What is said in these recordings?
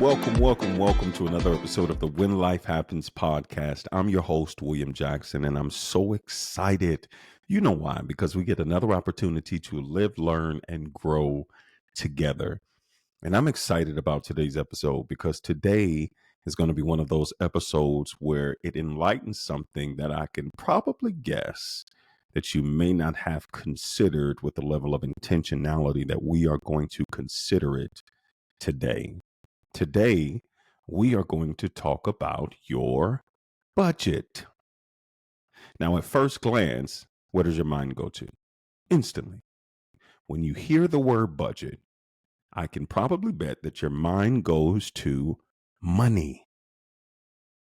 welcome to another episode of the When Life Happens podcast. I'm your host, William Jackson, and I'm so excited. You know why? Because we get another opportunity to live, learn, and grow together. And I'm excited about today's episode because today is going to be one of those episodes where it enlightens something that I can probably guess that you may not have considered with the level of intentionality that we are going to consider it today. Today, we are going to talk about your budget. Now, at first glance, where does your mind go to? Instantly. When you hear the word budget, I can probably bet that your mind goes to money.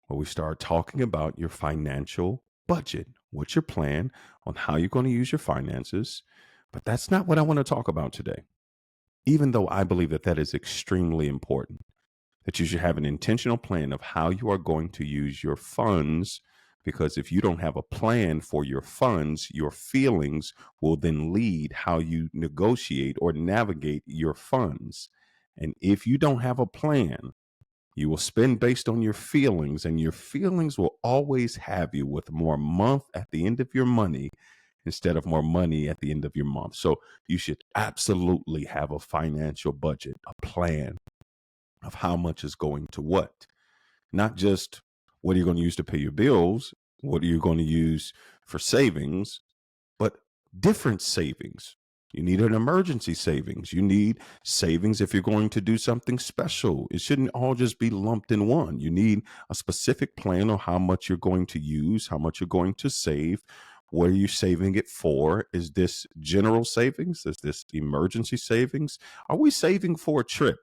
When we start talking about your financial budget, what's your plan on how you're going to use your finances? But that's not what I want to talk about today, even though I believe that that is extremely important. That you should have an intentional plan of how you are going to use your funds. Because if you don't have a plan for your funds, your feelings will then lead how you negotiate or navigate your funds. And if you don't have a plan, you will spend based on your feelings, and your feelings will always have you with more month at the end of your money instead of more money at the end of your month. So you should absolutely have a financial budget, a plan of how much is going to what. Not just what are you going to use to pay your bills, what are you going to use for savings, but different savings. You need an emergency savings. You need savings if you're going to do something special. It shouldn't all just be lumped in one. You need a specific plan on how much you're going to use, how much you're going to save. What are you saving it for? Is this general savings? Is this emergency savings? Are we saving for a trip?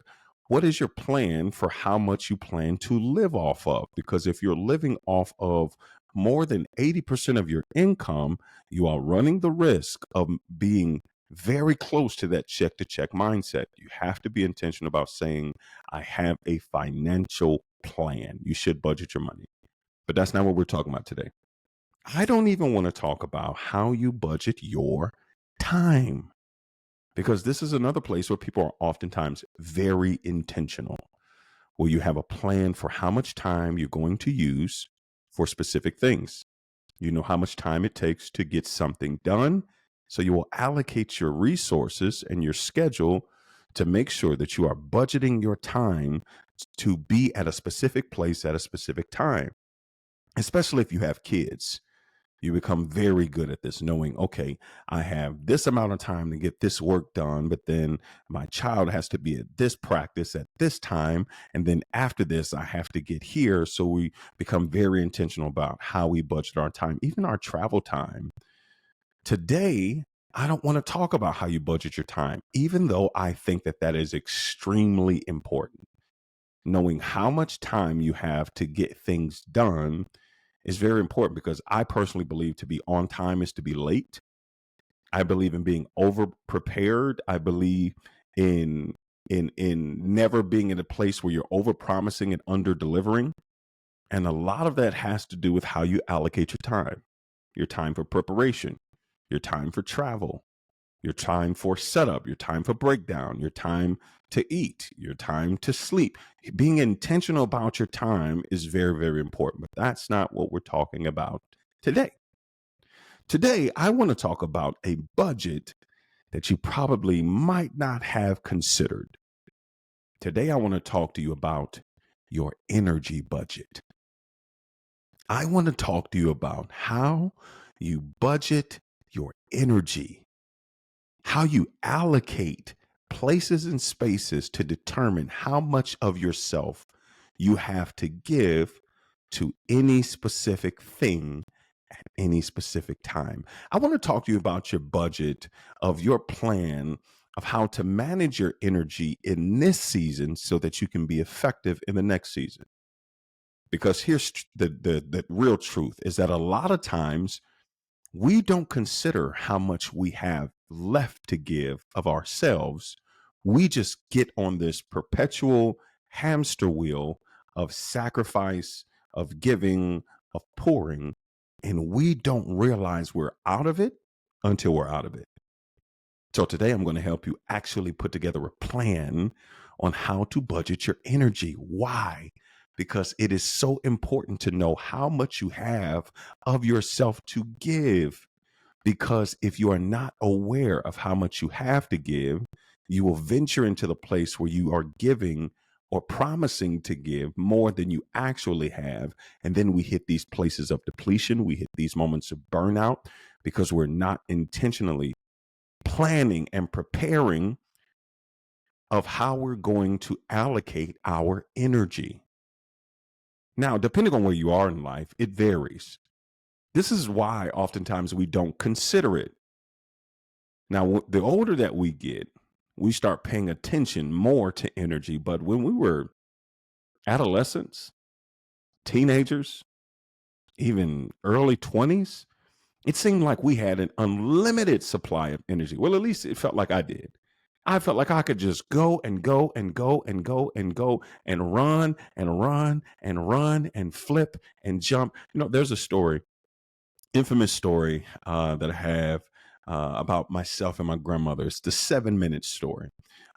What is your plan for how much you plan to live off of? Because if you're living off of more than 80% of your income, you are running the risk of being very close to that check to check mindset. You have to be intentional about saying, I have a financial plan. You should budget your money. But that's not what we're talking about today. I don't even want to talk about how you budget your time, because this is another place where people are oftentimes very intentional, where you have a plan for how much time you're going to use for specific things. You know how much time it takes to get something done. So you will allocate your resources and your schedule to make sure that you are budgeting your time to be at a specific place at a specific time, especially if you have kids. You become very good at this, knowing, okay, I have this amount of time to get this work done, but then my child has to be at this practice at this time. And then after this, I have to get here. So we become very intentional about how we budget our time, even our travel time. Today, I don't want to talk about how you budget your time, even though I think that that is extremely important. Knowing how much time you have to get things done is very important, because I personally believe to be on time is to be late. I believe in being over prepared. I believe in never being in a place where you're over promising and under delivering. And a lot of that has to do with how you allocate your time for preparation, your time for travel, your time for setup, your time for breakdown, your time to eat, your time to sleep. Being intentional about your time is very, very important, but that's not what we're talking about today. Today, I want to talk about a budget that you probably might not have considered. Today, I want to talk to you about your energy budget. I want to talk to you about how you budget your energy, how you allocate places and spaces to determine how much of yourself you have to give to any specific thing at any specific time. I want to talk to you about your budget, of your plan of how to manage your energy in this season so that you can be effective in the next season. Because here's the real truth is that a lot of times we don't consider how much we have left to give of ourselves. We just get on this perpetual hamster wheel of sacrifice, of giving, of pouring, and we don't realize we're out of it until we're out of it. So today I'm going to help you actually put together a plan on how to budget your energy. Why? Because it is so important to know how much you have of yourself to give. Because if you are not aware of how much you have to give, you will venture into the place where you are giving or promising to give more than you actually have. And then we hit these places of depletion. We hit these moments of burnout because we're not intentionally planning and preparing of how we're going to allocate our energy. Now, depending on where you are in life, it varies. This is why oftentimes we don't consider it. Now, the older that we get, we start paying attention more to energy. But when we were adolescents, teenagers, even early 20s, it seemed like we had an unlimited supply of energy. Well, at least it felt like I did. I felt like I could just go and go and go and go and go and run and run and run and flip and jump. There's a story, infamous story that I have about myself and my grandmother. It's the 7-minute story.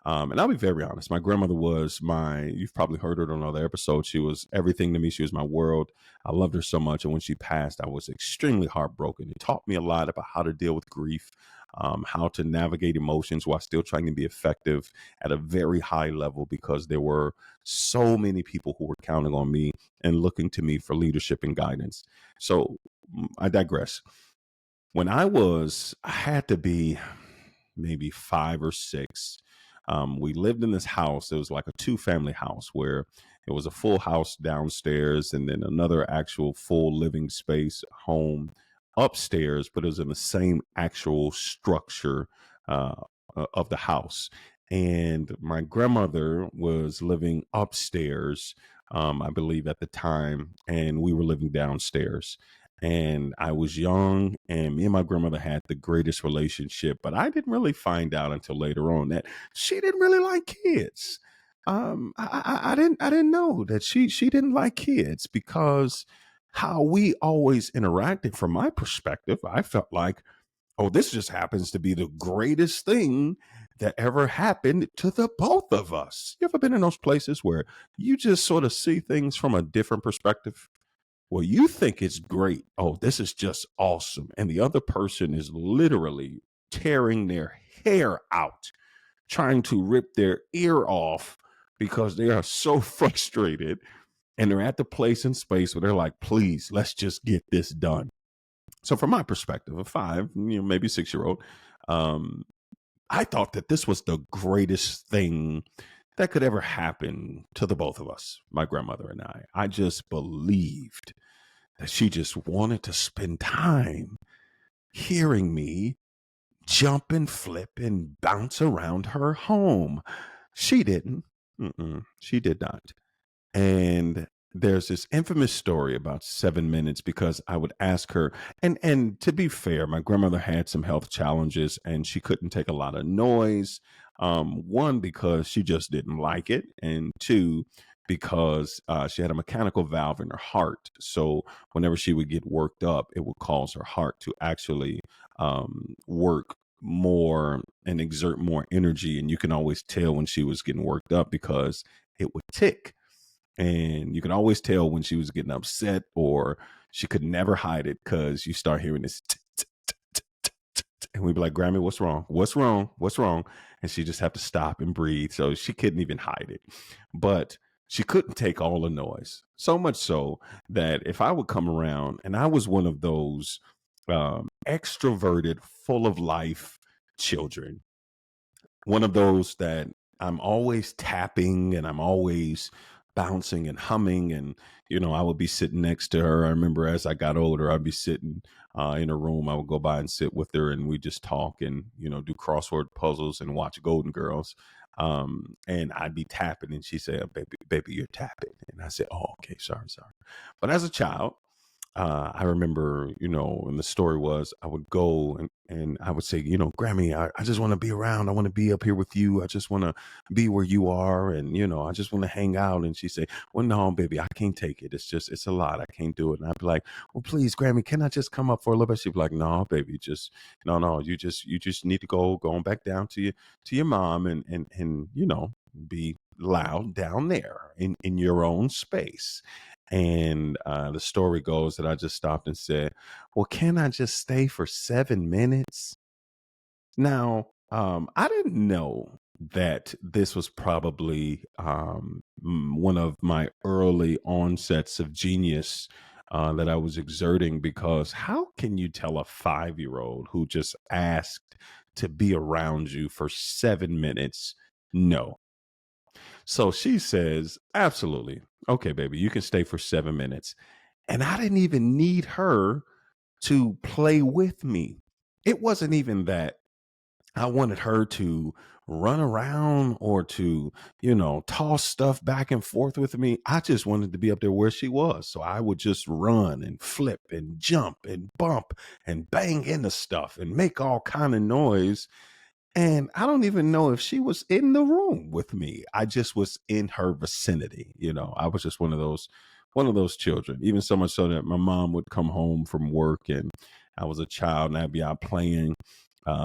And I'll be very honest. My grandmother was you've probably heard her on other episodes. She was everything to me. She was my world. I loved her so much. And when she passed, I was extremely heartbroken. It taught me a lot about how to deal with grief, how to navigate emotions while still trying to be effective at a very high level, because there were so many people who were counting on me and looking to me for leadership and guidance. So I digress. When I had to be maybe 5 or 6. We lived in this house. It was like a 2-family house where it was a full house downstairs and then another actual full living space home upstairs, but it was in the same actual structure uh, of the house. And my grandmother was living upstairs, I believe at the time, and we were living downstairs. And I was young, and me and my grandmother had the greatest relationship, but I didn't really find out until later on that she didn't really like kids. I didn't know that she didn't like kids, because how we always interacted, from my perspective, I felt like, oh, this just happens to be the greatest thing that ever happened to the both of us. You ever been in those places where you just sort of see things from a different perspective? Well, you think it's great. Oh, this is just awesome. And the other person is literally tearing their hair out, trying to rip their ear off because they are so frustrated. And they're at the place and space where they're like, please, let's just get this done. So, from my perspective, a 5, maybe 6-year old, um, I thought that this was the greatest thing that could ever happen to the both of us, my grandmother and I. I just believed that she just wanted to spend time hearing me jump and flip and bounce around her home. She didn't. She did not. And there's this infamous story about 7 minutes, because I would ask her, and to be fair, my grandmother had some health challenges and she couldn't take a lot of noise. One, because she just didn't like it, and two, because she had a mechanical valve in her heart. So whenever she would get worked up, it would cause her heart to actually work more and exert more energy. And you can always tell when she was getting worked up because it would tick. And you can always tell when she was getting upset, or she could never hide it, because you start hearing this and we'd be like, Grammy, what's wrong? What's wrong? What's wrong? And she just have to stop and breathe. So she couldn't even hide it. But she couldn't take all the noise. So much so that if I would come around, and I was one of those extroverted, full of life children, one of those that I'm always tapping and I'm always bouncing and humming. And, I would be sitting next to her. I remember as I got older, I'd be sitting in a room. I would go by and sit with her, and we just talk and, do crossword puzzles and watch Golden Girls. And I'd be tapping, and she said, baby, you're tapping. And I said, oh, okay, sorry. But as a child, I remember, and the story was, I would go and I would say, Grammy, I just want to be around. I want to be up here with you. I just want to be where you are. And, I just want to hang out. And she said, well, no, baby, I can't take it. It's a lot. I can't do it. And I'd be like, well, please, Grammy, can I just come up for a little bit? She'd be like, no, baby, no, you just need to go on back down to your mom and, be loud down there in your own space. And the story goes that I just stopped and said, well, can I just stay for 7 minutes? Now, I didn't know that this was probably one of my early onsets of genius that I was exerting, because how can you tell a 5-year old who just asked to be around you for 7 minutes no? So she says, absolutely. Okay, baby, you can stay for 7 minutes. And I didn't even need her to play with me. It wasn't even that I wanted her to run around or to, toss stuff back and forth with me. I just wanted to be up there where she was. So I would just run and flip and jump and bump and bang into stuff and make all kind of noise, and I don't even know if she was in the room with me. I just was in her vicinity. I was just one of those children. Even so much so that my mom would come home from work and I was a child and I'd be out playing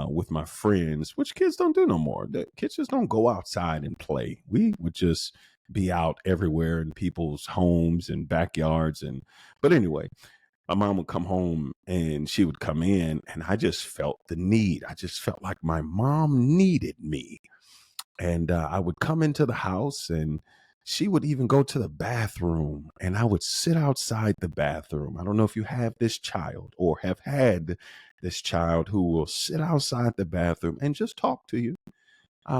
with my friends, which kids don't do no more. The kids just don't go outside and play. We would just be out everywhere in people's homes and backyards. But anyway, my mom would come home and she would come in, and I just felt the need. I just felt like my mom needed me. And I would come into the house and she would even go to the bathroom and I would sit outside the bathroom. I don't know if you have this child or have had this child who will sit outside the bathroom and just talk to you,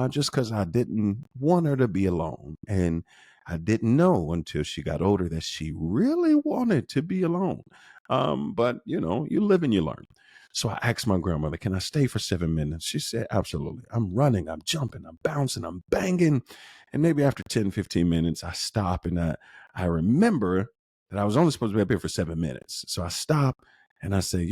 just because I didn't want her to be alone. And I didn't know until she got older that she really wanted to be alone. But you live and you learn. So I asked my grandmother, can I stay for 7 minutes? She said, absolutely. I'm running, I'm jumping, I'm bouncing, I'm banging. And maybe after 10, 15 minutes, I stop and I remember that I was only supposed to be up here for 7 minutes. So I stop and I say,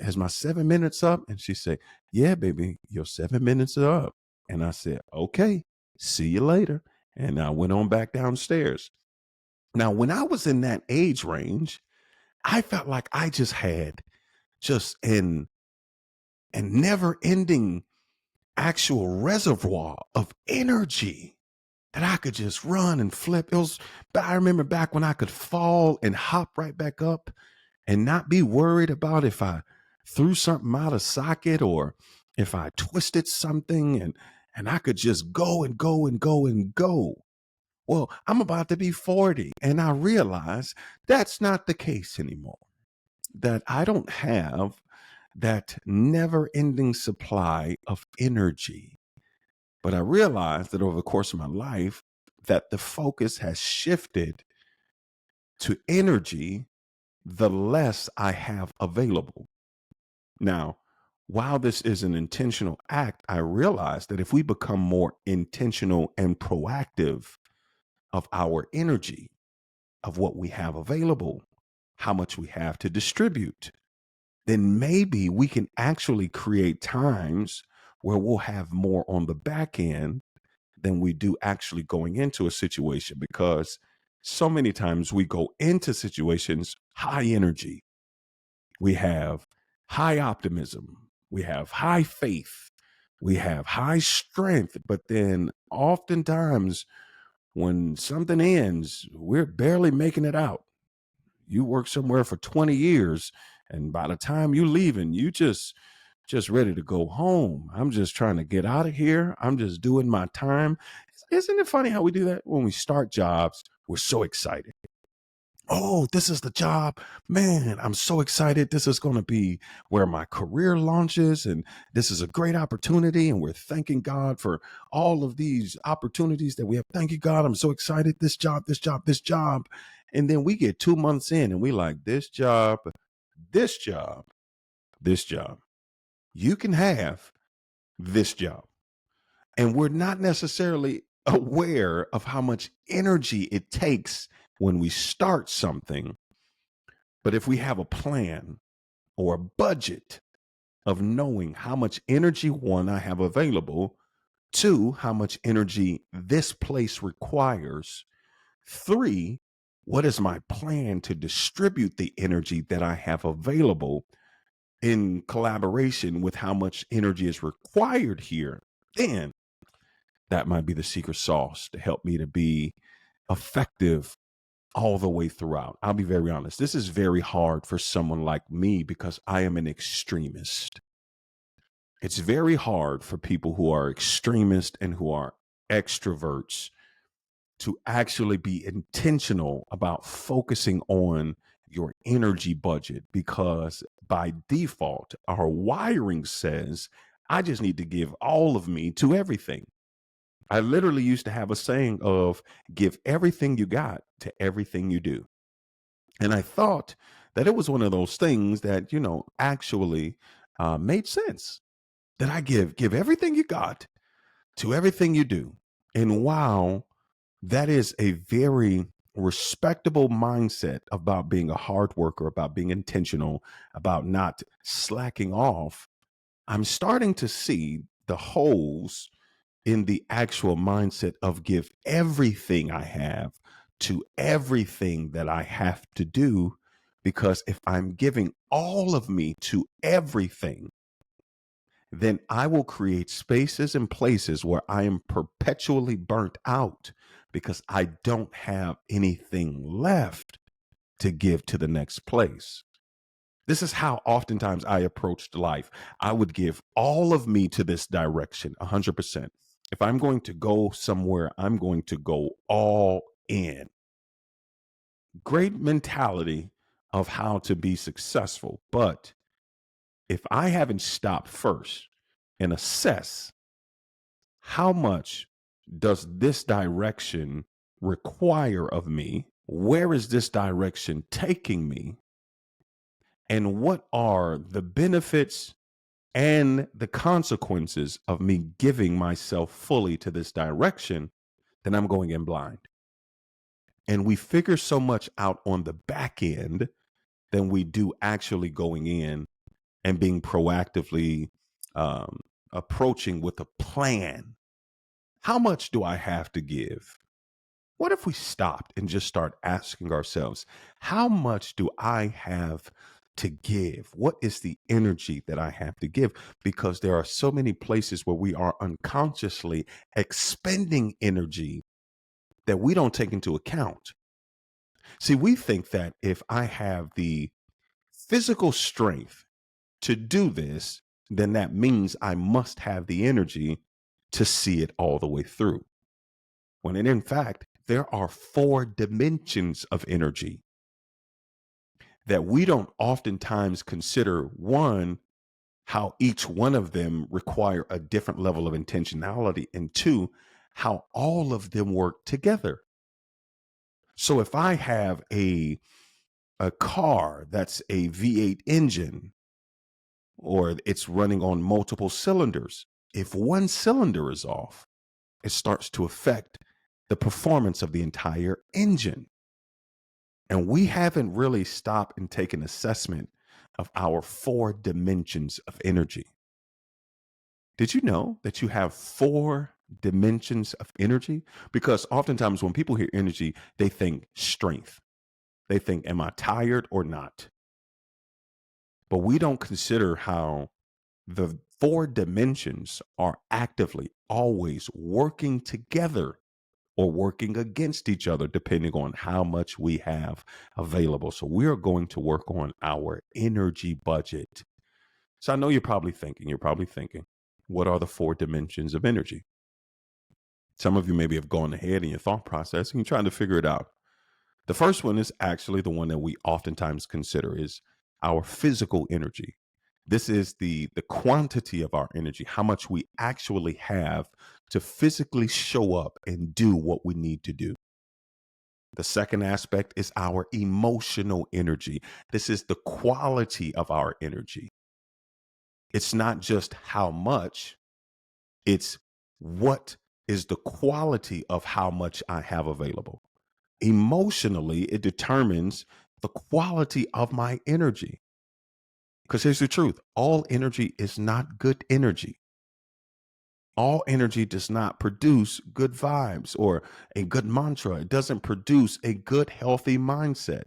has my 7 minutes up? And she said, yeah, baby, your 7 minutes are up. And I said, okay, see you later. And I went on back downstairs. Now, when I was in that age range, I felt like I just had just an never ending actual reservoir of energy that I could just run and flip. I remember back when I could fall and hop right back up and not be worried about if I threw something out of socket or if I twisted something, and I could just go and go and go and go. Well, I'm about to be 40 and I realize that's not the case anymore. That I don't have that never ending supply of energy. But I realized that over the course of my life, that the focus has shifted to energy the less I have available. Now, while this is an intentional act, I realize that if we become more intentional and proactive of our energy, of what we have available, how much we have to distribute, then maybe we can actually create times where we'll have more on the back end than we do actually going into a situation, because so many times we go into situations high energy. We have high optimism. We have high faith. We have high strength. But then oftentimes when something ends, we're barely making it out. You work somewhere for 20 years, and by the time you leaving, you just ready to go home. I'm just trying to get out of here. I'm just doing my time. Isn't it funny how we do that when we start jobs? We're so excited. Oh, this is the job. Man, I'm so excited. This is going to be where my career launches. And this is a great opportunity. And we're thanking God for all of these opportunities that we have. Thank you, God. I'm so excited. This job, this job, this job. And then we get 2 months in and we like this job, this job, this job. You can have this job. And we're not necessarily aware of how much energy it takes when we start something. But if we have a plan or a budget of knowing how much energy, one, I have available, two, how much energy this place requires, three, what is my plan to distribute the energy that I have available in collaboration with how much energy is required here, then That might be the secret sauce to help me to be effective all the way throughout. I'll be very honest. This is very hard for someone like me because I am an extremist. It's very hard for people who are extremists and who are extroverts to actually be intentional about focusing on your energy budget because by default, our wiring says, I just need to give all of me to everything. I literally used to have a saying of give everything you got to everything you do. And I thought that it was one of those things that, actually made sense that I give everything you got to everything you do. And wow, that is a very respectable mindset about being a hard worker, about being intentional, about not slacking off. I'm starting to see the holes in the actual mindset of give everything I have to everything that I have to do. Because if I'm giving all of me to everything, then I will create spaces and places where I am perpetually burnt out because I don't have anything left to give to the next place. This is how oftentimes I approached life. I would give all of me to this direction, 100%. If I'm going to go somewhere, I'm going to go all in. Great mentality of how to be successful. But if I haven't stopped first and assess how much does this direction require of me? Where is this direction taking me? And what are the benefits and the consequences of me giving myself fully to this direction? Then I'm going in blind. And we figure so much out on the back end than we do actually going in and being proactively approaching with a plan. How much do I have to give? What if we stopped and just start asking ourselves, how much do I have to give? What is the energy that I have to give? Because there are so many places where we are unconsciously expending energy that we don't take into account. See, we think that if I have the physical strength to do this, then that means I must have the energy to see it all the way through. When in fact, there are 4 dimensions of energy that we don't oftentimes consider. One, how each one of them require a different level of intentionality, and 2, how all of them work together. So if I have a car that's a V8 engine or it's running on multiple cylinders, if one cylinder is off, it starts to affect the performance of the entire engine. And we haven't really stopped and taken assessment of our 4 dimensions of energy. Did you know that you have 4 dimensions of energy? Because oftentimes when people hear energy, they think strength. They think, am I tired or not? But we don't consider how the 4 dimensions are actively always working together or working against each other, depending on how much we have available. So we are going to work on our energy budget. So I know you're probably thinking, what are the 4 dimensions of energy? Some of you maybe have gone ahead in your thought process and you're trying to figure it out. The first one is actually the one that we oftentimes consider is our physical energy. This is the quantity of our energy, how much we actually have to physically show up and do what we need to do. The second aspect is our emotional energy. This is the quality of our energy. It's not just how much, it's what is the quality of how much I have available. Emotionally, it determines the quality of my energy. Because here's the truth, all energy is not good energy. All energy does not produce good vibes or a good mantra. It doesn't produce a good, healthy mindset,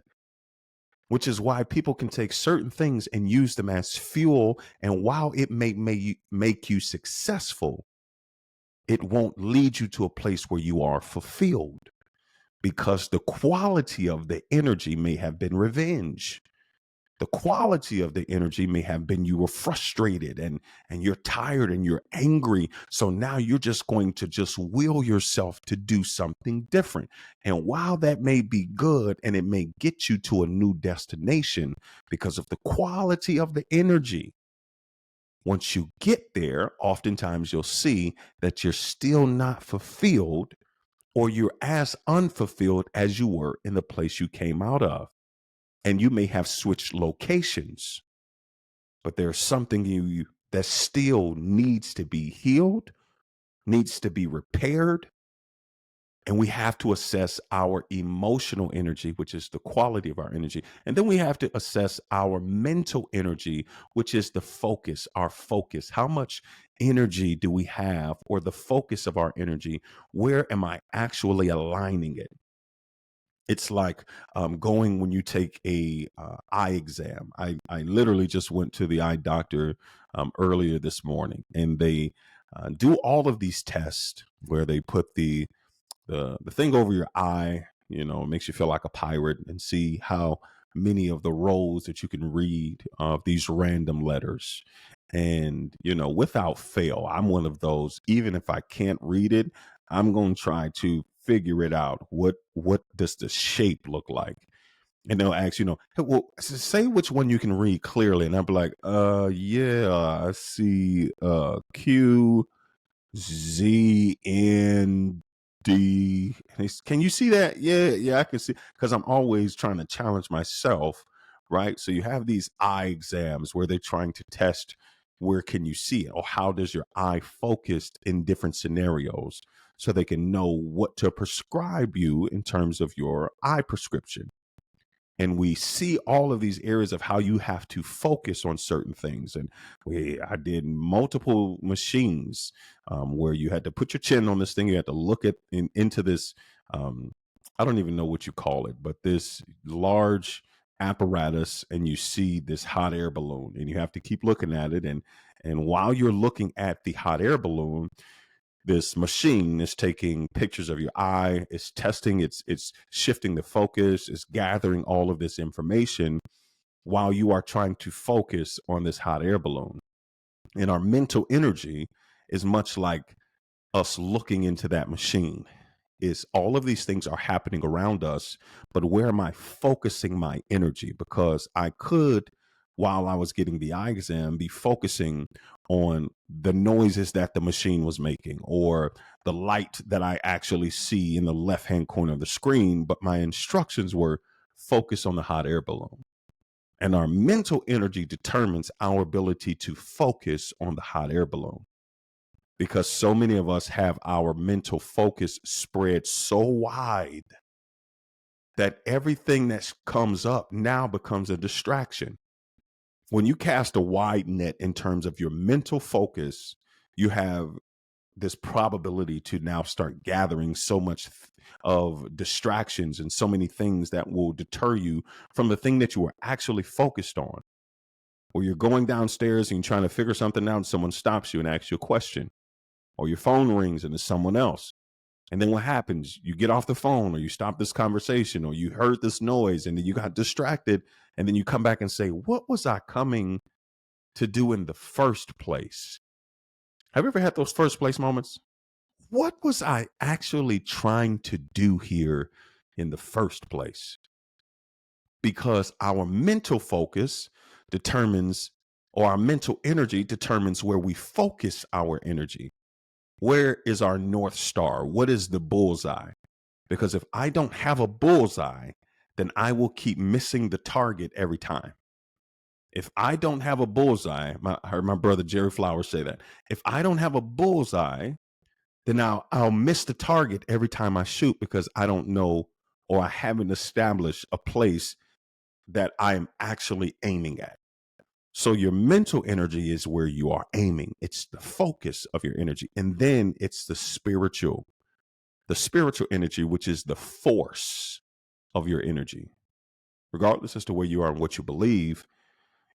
which is why people can take certain things and use them as fuel. And while it may make you successful, it won't lead you to a place where you are fulfilled, because the quality of the energy may have been revenge. The quality of the energy may have been you were frustrated and you're tired and you're angry. So now you're just going to just will yourself to do something different. And while that may be good and it may get you to a new destination because of the quality of the energy, once you get there, oftentimes you'll see that you're still not fulfilled, or you're as unfulfilled as you were in the place you came out of. And you may have switched locations, but there's something in you that still needs to be healed, needs to be repaired. And we have to assess our emotional energy, which is the quality of our energy. And then we have to assess our mental energy, which is the focus, our focus. How much energy do we have, or the focus of our energy? Where am I actually aligning it? It's like going when you take a eye exam. I literally just went to the eye doctor earlier this morning, and they do all of these tests where they put the thing over your eye, it makes you feel like a pirate, and see how many of the rows that you can read of these random letters. And, without fail, I'm one of those. Even if I can't read it, I'm going to try to figure it out. What does the shape look like? And they'll ask, "Hey, well, say which one you can read clearly." And I'll be like, yeah, I see Q Z N D. Can you see that? Yeah, yeah, I can see. Because I'm always trying to challenge myself, right? So you have these eye exams where they're trying to test where can you see it, or how does your eye focused in different scenarios, so they can know what to prescribe you in terms of your eye prescription. And we see all of these areas of how you have to focus on certain things. And I did multiple machines where you had to put your chin on this thing. You had to look into this. Um, I don't even know what you call it, but this large apparatus, and you see this hot air balloon, and you have to keep looking at it. And while you're looking at the hot air balloon, this machine is taking pictures of your eye, it's testing, it's shifting the focus, it's gathering all of this information while you are trying to focus on this hot air balloon. And our mental energy is much like us looking into that machine. Is all of these things are happening around us, but where am I focusing my energy? Because I could, while I was getting the eye exam, be focusing on the noises that the machine was making, or the light that I actually see in the left hand corner of the screen, but my instructions were focus on the hot air balloon. And our mental energy determines our ability to focus on the hot air balloon, because so many of us have our mental focus spread so wide that everything that comes up now becomes a distraction. When you cast a wide net in terms of your mental focus, you have this probability to now start gathering so much of distractions and so many things that will deter you from the thing that you were actually focused on. Or you're going downstairs and you're trying to figure something out, and someone stops you and asks you a question, or your phone rings and it's someone else. And then what happens? You get off the phone, or you stop this conversation, or you heard this noise and then you got distracted. And then you come back and say, what was I coming to do in the first place? Have you ever had those first place moments? What was I actually trying to do here in the first place? Because our mental focus determines, or our mental energy determines where we focus our energy. Where is our North Star? What is the bullseye? Because if I don't have a bullseye, then I will keep missing the target every time. If I don't have a bullseye, I heard my brother Jerry Flowers say that. If I don't have a bullseye, then I'll miss the target every time I shoot, because I don't know, or I haven't established a place that I am actually aiming at. So your mental energy is where you are aiming. It's the focus of your energy. And then it's the spiritual energy, which is the force of your energy. Regardless as to where you are and what you believe,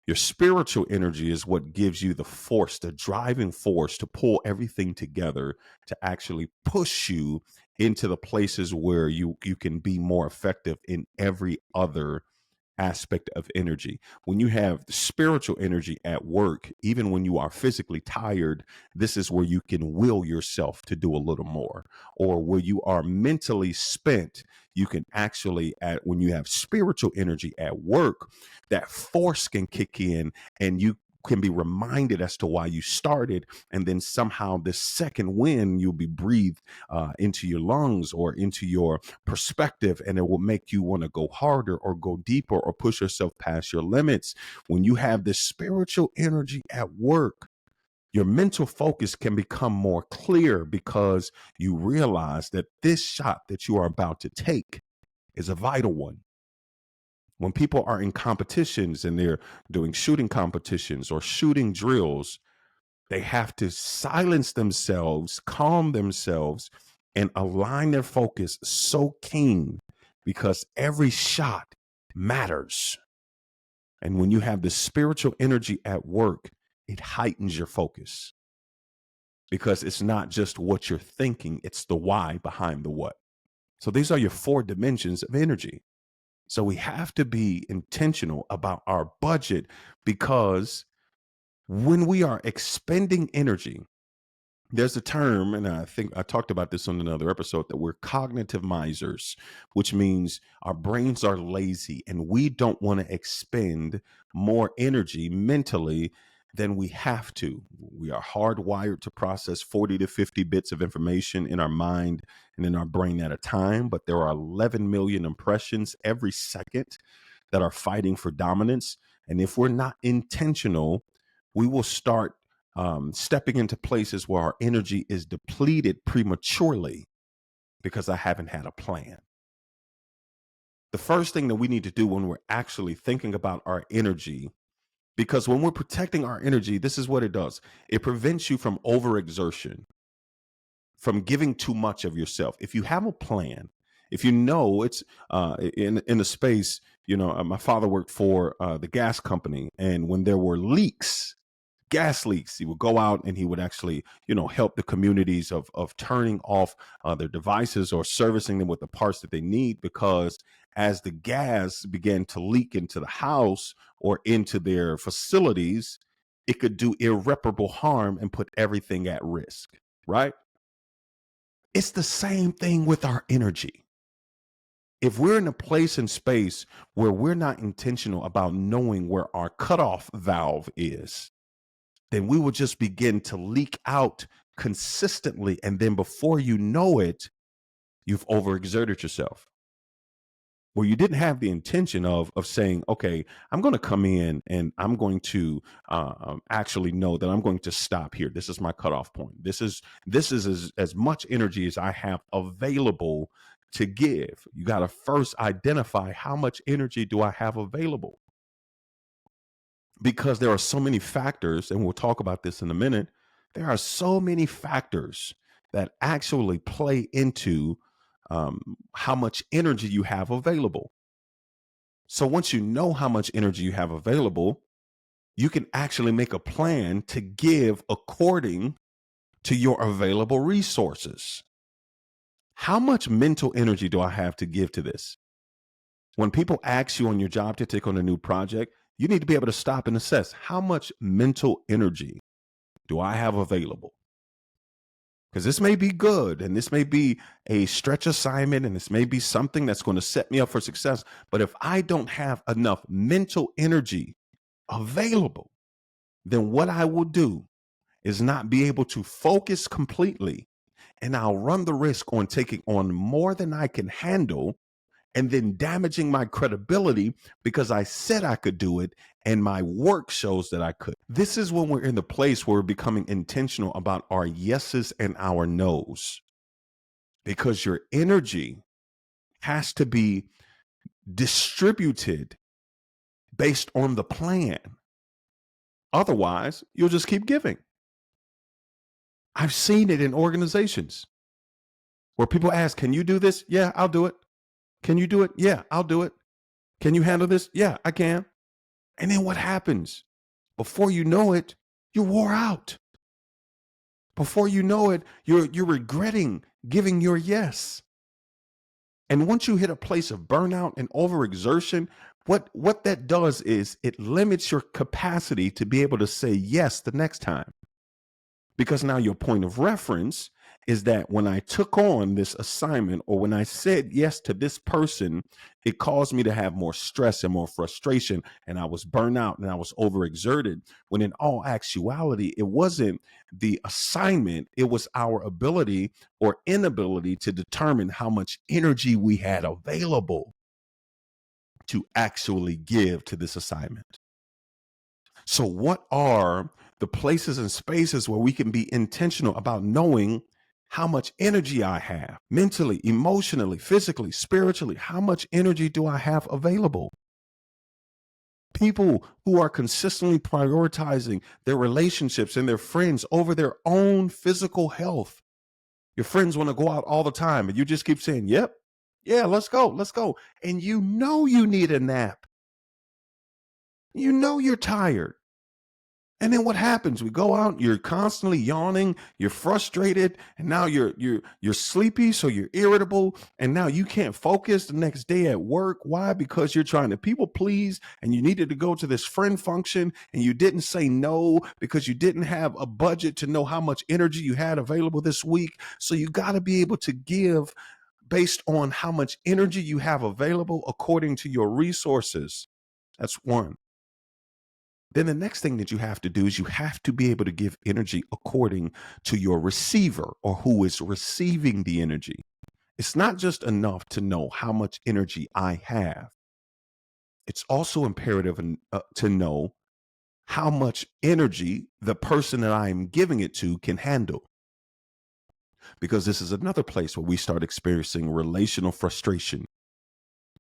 Your spiritual energy is what gives you the force, the driving force to pull everything together to actually push you into the places where you can be more effective in every other aspect of energy. When you have the spiritual energy at work, even when you are physically tired, this is where you can will yourself to do a little more. Or where you are mentally spent, you can actually, at when you have spiritual energy at work, that force can kick in and you can be reminded as to why you started, and then somehow this second wind you'll be breathed into your lungs or into your perspective, and it will make you want to go harder or go deeper or push yourself past your limits. When you have this spiritual energy at work, your mental focus can become more clear because you realize that this shot that you are about to take is a vital one. When people are in competitions and they're doing shooting competitions or shooting drills, they have to silence themselves, calm themselves, and align their focus so keen because every shot matters. And when you have the spiritual energy at work, it heightens your focus because it's not just what you're thinking, it's the why behind the what. So these are your four dimensions of energy. So we have to be intentional about our budget because when we are expending energy, there's a term, and I think I talked about this on another episode, that we're cognitive misers, which means our brains are lazy and we don't want to expend more energy mentally than we have to. We are hardwired to process 40 to 50 bits of information in our mind and in our brain at a time, but there are 11 million impressions every second that are fighting for dominance. And if we're not intentional, we will start stepping into places where our energy is depleted prematurely because I haven't had a plan. The first thing that we need to do when we're actually thinking about our energy, because when we're protecting our energy, this is what it does. It prevents you from overexertion, from giving too much of yourself. If you have a plan, if you know it's in the space, my father worked for the gas company, and when there were leaks, gas leaks, he would go out and he would actually help the communities of turning off their devices or servicing them with the parts that they need, because as the gas began to leak into the house or into their facilities, it could do irreparable harm and put everything at risk, right? It's the same thing with our energy. If we're in a place and space where we're not intentional about knowing where our cutoff valve is, then we will just begin to leak out consistently. And then before you know it, you've overexerted yourself. Where you didn't have the intention of saying, okay, I'm going to come in and I'm going to actually know that I'm going to stop here. This is my cutoff point. This is as much energy as I have available to give. You got to first identify, how much energy do I have available? Because there are so many factors, and we'll talk about this in a minute. There are so many factors that actually play into how much energy you have available. So once you know how much energy you have available, you can actually make a plan to give according to your available resources. How much mental energy do I have to give to this? When people ask you on your job to take on a new project, you need to be able to stop and assess, how much mental energy do I have available? Because this may be good and this may be a stretch assignment and this may be something that's going to set me up for success. But if I don't have enough mental energy available, then what I will do is not be able to focus completely. And I'll run the risk on taking on more than I can handle and then damaging my credibility because I said I could do it and my work shows that I could. This is when we're in the place where we're becoming intentional about our yeses and our nos, because your energy has to be distributed based on the plan. Otherwise, you'll just keep giving. I've seen it in organizations where people ask, can you do this? Yeah, I'll do it. Can you do it? Yeah, I'll do it. Can you handle this? Yeah, I can. And then what happens? Before you know it, you're wore out. Before you know it, you're regretting giving your yes. And once you hit a place of burnout and overexertion, what that does is it limits your capacity to be able to say yes the next time. Because now your point of reference is that when I took on this assignment or when I said yes to this person, it caused me to have more stress and more frustration. And I was burnt out and I was overexerted. When in all actuality, it wasn't the assignment, it was our ability or inability to determine how much energy we had available to actually give to this assignment. So, what are the places and spaces where we can be intentional about knowing how much energy I have mentally, emotionally, physically, spiritually? How much energy do I have available? People who are consistently prioritizing their relationships and their friends over their own physical health. Your friends want to go out all the time, and you just keep saying, "Yep, yeah, let's go, let's go." And you know you need a nap. You know you're tired. And then what happens? We go out, you're constantly yawning, you're frustrated, and now you're sleepy, so you're irritable, and now you can't focus the next day at work. Why? Because you're trying to people please and you needed to go to this friend function and you didn't say no because you didn't have a budget to know how much energy you had available this week. So you got to be able to give based on how much energy you have available according to your resources. That's one. Then the next thing that you have to do is you have to be able to give energy according to your receiver or who is receiving the energy. It's not just enough to know how much energy I have. It's also imperative to know how much energy the person that I am giving it to can handle. Because this is another place where we start experiencing relational frustration,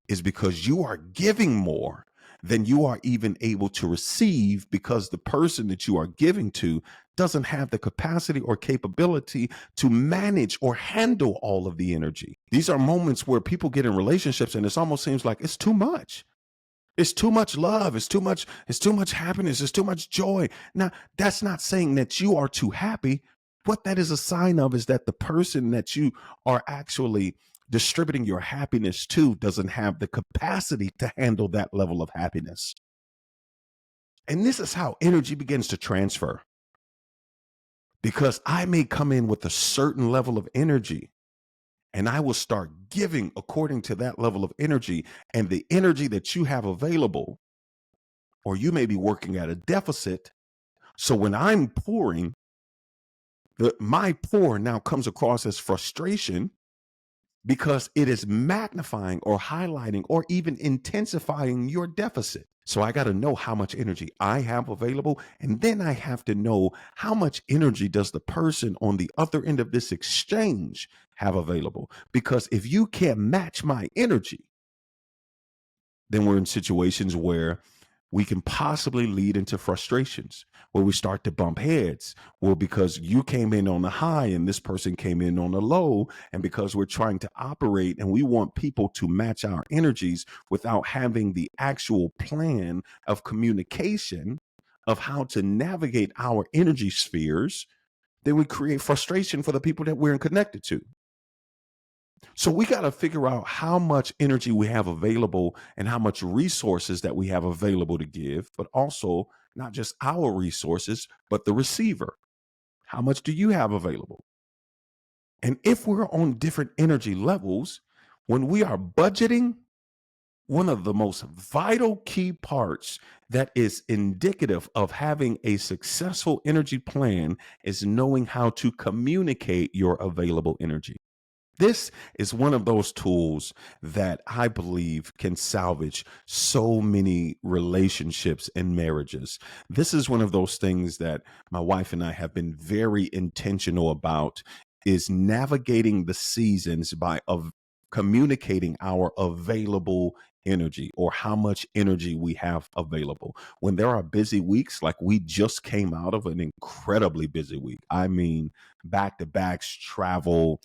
is because you are giving more than you are even able to receive because the person that you are giving to doesn't have the capacity or capability to manage or handle all of the energy. These are moments where people get in relationships and it almost seems like it's too much. It's too much love. It's too much happiness. It's too much joy. Now, that's not saying that you are too happy. What that is a sign of is that the person that you are actually distributing your happiness to doesn't have the capacity to handle that level of happiness. And this is how energy begins to transfer. Because I may come in with a certain level of energy and I will start giving according to that level of energy, and the energy that you have available, or you may be working at a deficit. So when I'm pouring, my pour now comes across as frustration because it is magnifying or highlighting or even intensifying your deficit. So I got to know how much energy I have available. And then I have to know how much energy does the person on the other end of this exchange have available. Because if you can't match my energy, then we're in situations where we can possibly lead into frustrations where we start to bump heads. Well, because you came in on the high and this person came in on the low, and because we're trying to operate and we want people to match our energies without having the actual plan of communication of how to navigate our energy spheres, then we create frustration for the people that we're connected to. So we got to figure out how much energy we have available and how much resources that we have available to give, but also not just our resources, but the receiver. How much do you have available? And if we're on different energy levels, when we are budgeting, one of the most vital key parts that is indicative of having a successful energy plan is knowing how to communicate your available energy. This is one of those tools that I believe can salvage so many relationships and marriages. This is one of those things that my wife and I have been very intentional about, is navigating the seasons by communicating our available energy or how much energy we have available. When there are busy weeks, like we just came out of an incredibly busy week. I mean, back to backs, travel,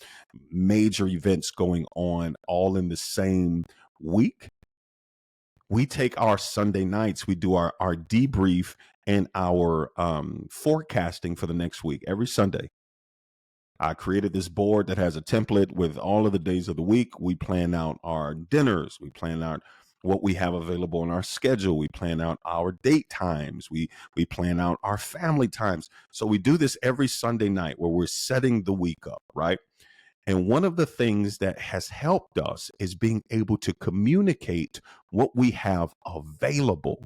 major events going on all in the same week. we take our Sunday nights, we do our debrief and our forecasting for the next week every Sunday. I created this board that has a template with all of the days of the week. We plan out our dinners. We plan out what we have available in our schedule. We plan out our date times. We plan out our family times. So we do this every Sunday night where we're setting the week up, right? And one of the things that has helped us is being able to communicate what we have available,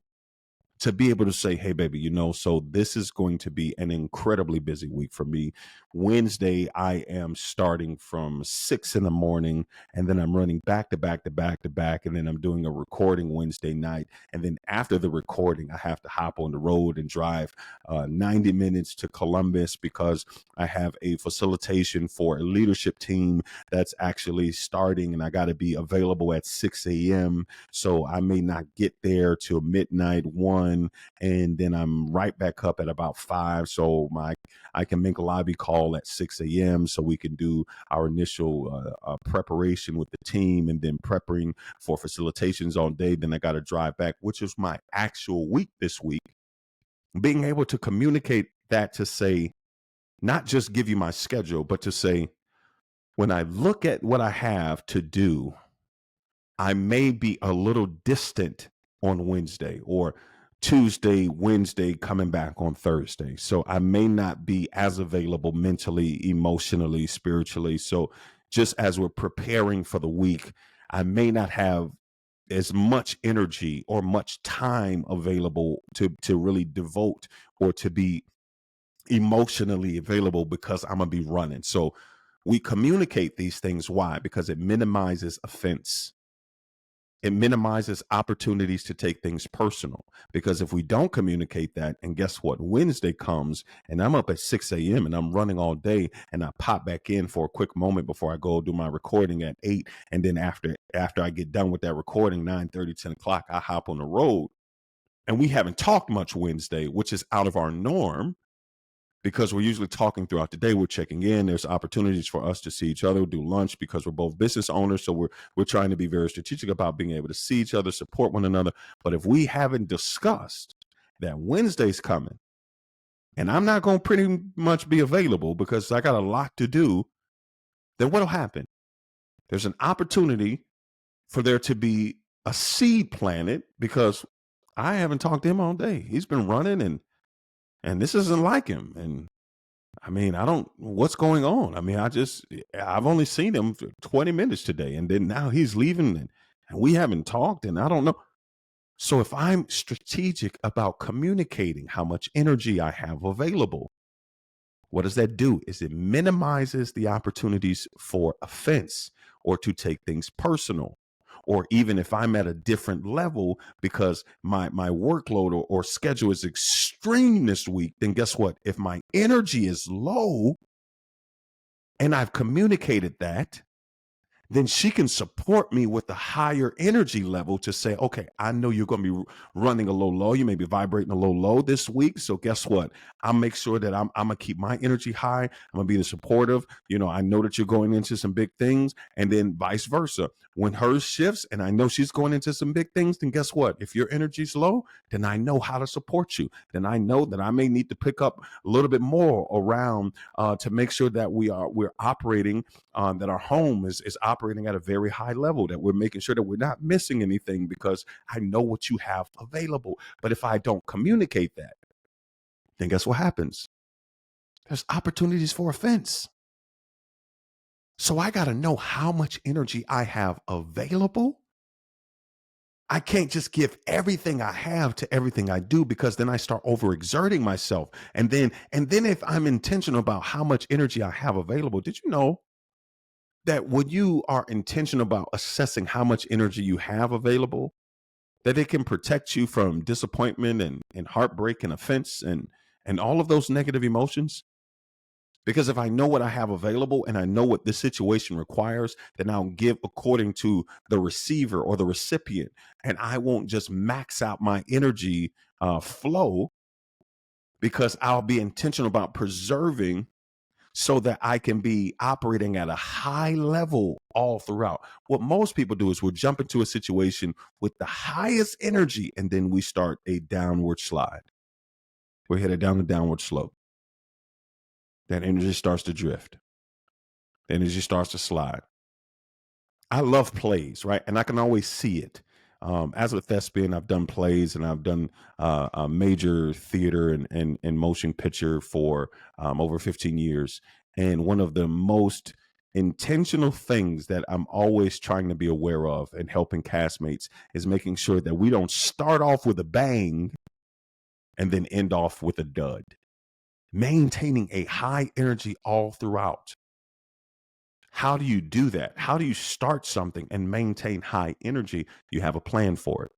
to be able to say, hey, baby, so this is going to be an incredibly busy week for me. Wednesday, I am starting from 6 in the morning, and then I'm running back to back to back to back. And then I'm doing a recording Wednesday night. And then after the recording, I have to hop on the road and drive 90 minutes to Columbus because I have a facilitation for a leadership team that's actually starting, and I got to be available at 6 a.m. So I may not get there till midnight, 1, and then I'm right back up at about 5. So I can make a lobby call at 6 a.m. so we can do our initial preparation with the team, and then prepping for facilitations all day. Then I got to drive back, which is my actual week this week. Being able to communicate that, to say, not just give you my schedule, but to say, when I look at what I have to do, I may be a little distant on Wednesday, or Tuesday, Wednesday, coming back on Thursday. So I may not be as available mentally, emotionally, spiritually. So just as we're preparing for the week, I may not have as much energy or much time available to really devote, or to be emotionally available, because I'm gonna be running. So we communicate these things. Why? Because it minimizes offense. It minimizes opportunities to take things personal. Because if we don't communicate that, and guess what? Wednesday comes and I'm up at 6 a.m. and I'm running all day, and I pop back in for a quick moment before I go do my recording at 8. And then after I get done with that recording, 9:30, 10 o'clock, I hop on the road. And we haven't talked much Wednesday, which is out of our norm, because we're usually talking throughout the day. We're checking in. There's opportunities for us to see each other, do lunch, because we're both business owners. So we're trying to be very strategic about being able to see each other, support one another. But if we haven't discussed that Wednesday's coming, and I'm not going to pretty much be available because I got a lot to do, then what'll happen? There's an opportunity for there to be a seed planted, because I haven't talked to him all day. He's been running, and this isn't like him. And I mean, I don't, what's going on? I mean, I've only seen him for 20 minutes today, and then now he's leaving, and we haven't talked, and I don't know. So if I'm strategic about communicating how much energy I have available, what does that do? Is it minimizes the opportunities for offense, or to take things personal. Or even if I'm at a different level because my workload or schedule is extreme this week, then guess what? If my energy is low and I've communicated that, then she can support me with a higher energy level to say, okay, I know you're going to be running a little low. You may be vibrating a little low this week. So guess what? I'll make sure that I'm going to keep my energy high. I'm going to be the supportive. I know that you're going into some big things, and then vice versa. When hers shifts and I know she's going into some big things, then guess what? If your energy's low, then I know how to support you. Then I know that I may need to pick up a little bit more around to make sure that we're operating, that our home is operating at a very high level, that we're making sure that we're not missing anything, because I know what you have available. But if I don't communicate that, then guess what happens? There's opportunities for offense. So I got to know how much energy I have available. I can't just give everything I have to everything I do, because then I start overexerting myself. And then if I'm intentional about how much energy I have available, did you know that when you are intentional about assessing how much energy you have available, that it can protect you from disappointment and heartbreak and offense and all of those negative emotions? Because if I know what I have available and I know what this situation requires, then I'll give according to the receiver or the recipient. And I won't just max out my energy flow, because I'll be intentional about preserving so that I can be operating at a high level all throughout. What most people do is we'll jump into a situation with the highest energy and then we start a downward slide. We're headed down the downward slope. That energy starts to drift. The energy starts to slide. I love plays, right? And I can always see it. As a thespian, I've done plays and I've done a major theater and motion picture for over 15 years. And one of the most intentional things that I'm always trying to be aware of and helping castmates is making sure that we don't start off with a bang and then end off with a dud. Maintaining a high energy all throughout. How do you do that? How do you start something and maintain high energy? You have a plan for it.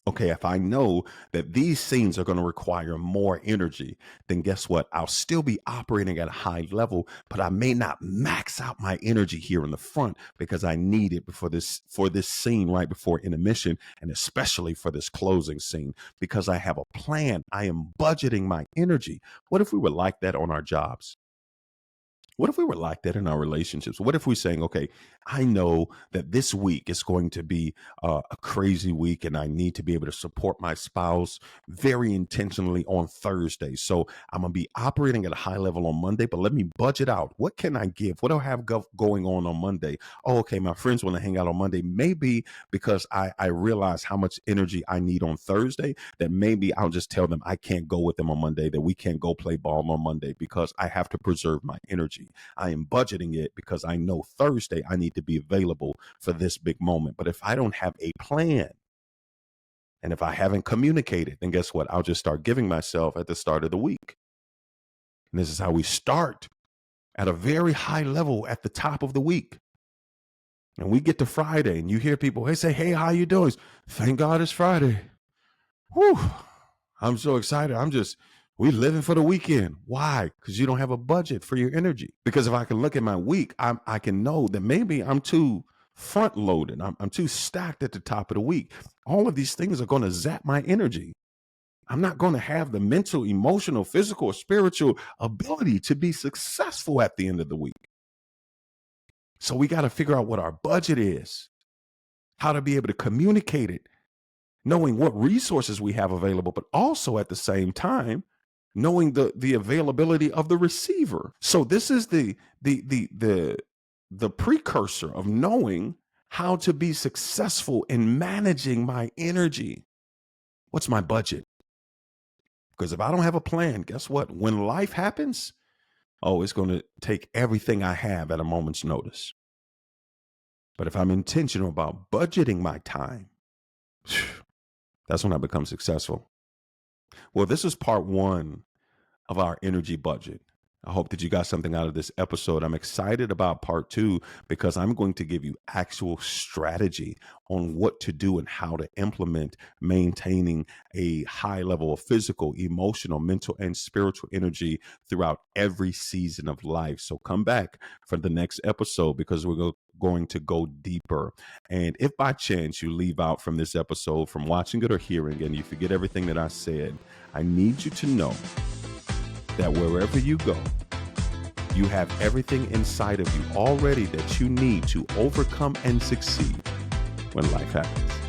Okay, if I know that these scenes are going to require more energy, then guess what? I'll still be operating at a high level, but I may not max out my energy here in the front because I need it for this scene right before intermission, and especially for this closing scene because I have a plan. I am budgeting my energy. What if we were like that on our jobs? What if we were like that in our relationships? What if we're saying, okay, I know that this week is going to be a crazy week and I need to be able to support my spouse very intentionally on Thursday. So I'm going to be operating at a high level on Monday, but let me budget out. What can I give? What do I have going on Monday? Oh, okay, my friends want to hang out on Monday. Maybe because I realize how much energy I need on Thursday, that maybe I'll just tell them I can't go with them on Monday, that we can't go play ball on Monday because I have to preserve my energy. I am budgeting it because I know Thursday I need to be available for this big moment. But if I don't have a plan and if I haven't communicated, then guess what? I'll just start giving myself at the start of the week. And this is how we start at a very high level at the top of the week. And we get to Friday and you hear people, they say, hey, how you doing? Thank God it's Friday. Whew, I'm so excited. We living for the weekend. Why? Because you don't have a budget for your energy. Because if I can look at my week, I can know that maybe I'm too front loaded. I'm too stacked at the top of the week. All of these things are going to zap my energy. I'm not going to have the mental, emotional, physical, or spiritual ability to be successful at the end of the week. So we got to figure out what our budget is, how to be able to communicate it, knowing what resources we have available, but also at the same time, knowing the availability of the receiver. So this is the precursor of knowing how to be successful in managing my energy. What's my budget? Because if I don't have a plan, guess what? When life happens, it's going to take everything I have at a moment's notice. But if I'm intentional about budgeting my time, that's when I become successful. Well, this is part one of our energy budget. I hope that you got something out of this episode. I'm excited about part two because I'm going to give you actual strategy on what to do and how to implement maintaining a high level of physical, emotional, mental, and spiritual energy throughout every season of life. So come back for the next episode because we're going to go deeper. And if by chance you leave out from this episode, from watching it or hearing, and you forget everything that I said, I need you to know that wherever you go, you have everything inside of you already that you need to overcome and succeed when life happens.